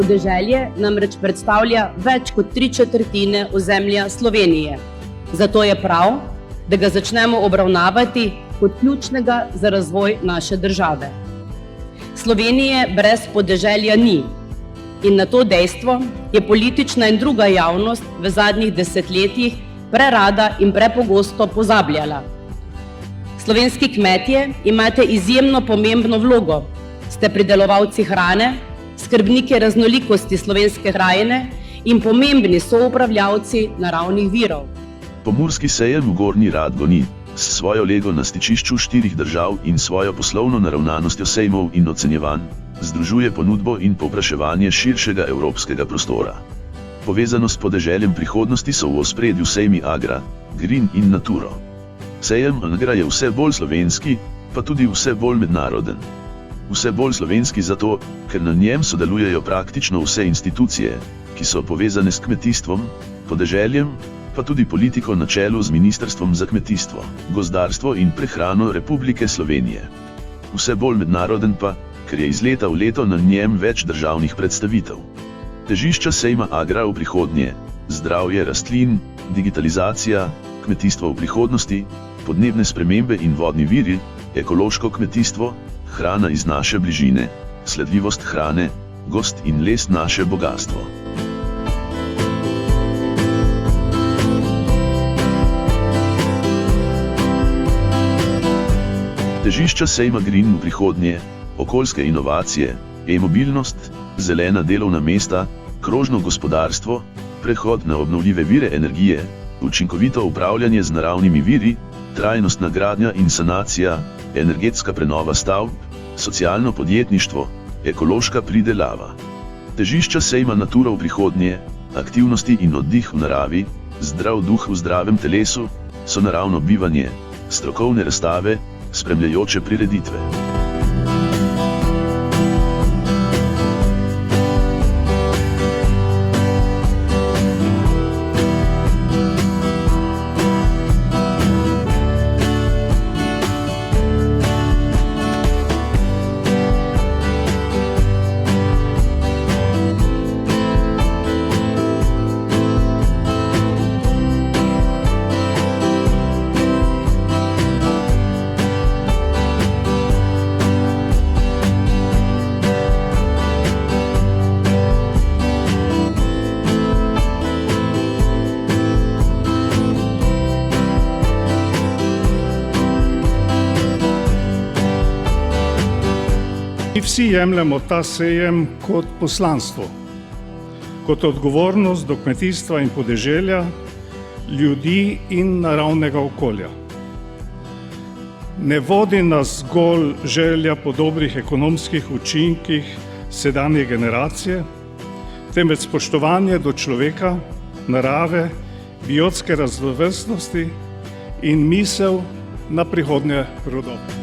podeželje namreč predstavlja več kot 3/4 ozemlja Slovenije. Zato je prav, da ga začnemo obravnavati kot ključnega za razvoj naše države. Slovenije brez podeželja ni in na to dejstvo je politična in druga javnost v zadnjih desetletjih prerada in prepogosto pozabljala. Slovenski kmetje imate izjemno pomembno vlogo. Ste pridelovalci hrane, skrbniki raznolikosti slovenske krajine in pomembni soupravljavci naravnih virov. Pomurski sejem v Gornji Radgoni s svojo lego na stičišču 4 držav in svojo poslovno naravnanostjo sejmov in ocenjevanj združuje ponudbo in povpraševanje širšega evropskega prostora. Povezano s podeželjem prihodnosti so v ospredju sejmi Agra, Green in Naturo. Sejem Agra je vse bolj slovenski, pa tudi vse bolj mednaroden. Vse bolj slovenski zato, ker na njem sodelujejo praktično vse institucije, ki so povezane s kmetijstvom, podeželjem, pa tudi politiko na čelu z Ministrstvom za kmetijstvo, gozdarstvo in prehrano Republike Slovenije. Vse bolj mednaroden pa, ker je iz leta v leto na njem več državnih predstavitev. Težišča sejma Agra v prihodnje: zdravje rastlin, digitalizacija, kmetijstvo v prihodnosti, podnebne spremembe in vodni viri, ekološko kmetijstvo, hrana iz naše bližine, sledljivost hrane, gozd in les naše bogastvo. Težišča sejma Green v prihodnje: okoljske inovacije, e-mobilnost, zelena delovna mesta, krožno gospodarstvo, prehod na obnovljive vire energije, učinkovito upravljanje z naravnimi viri, trajnostna gradnja in sanacija, energetska prenova stavb, socialno podjetništvo, ekološka pridelava. Težišča sejma Natura v prihodnje: aktivnosti in oddih v naravi, zdrav duh v zdravem telesu, sonaravno bivanje, strokovne razstave, spremljajoče prireditve. Mi vsi jemljemo ta sejem kot poslanstvo, kot odgovornost do kmetijstva in podeželja, ljudi in naravnega okolja. Ne vodi nas zgolj želja po dobrih ekonomskih učinkih sedanje generacije, temveč spoštovanje do človeka, narave, biotske raznovrstnosti in misel na prihodnje rodove.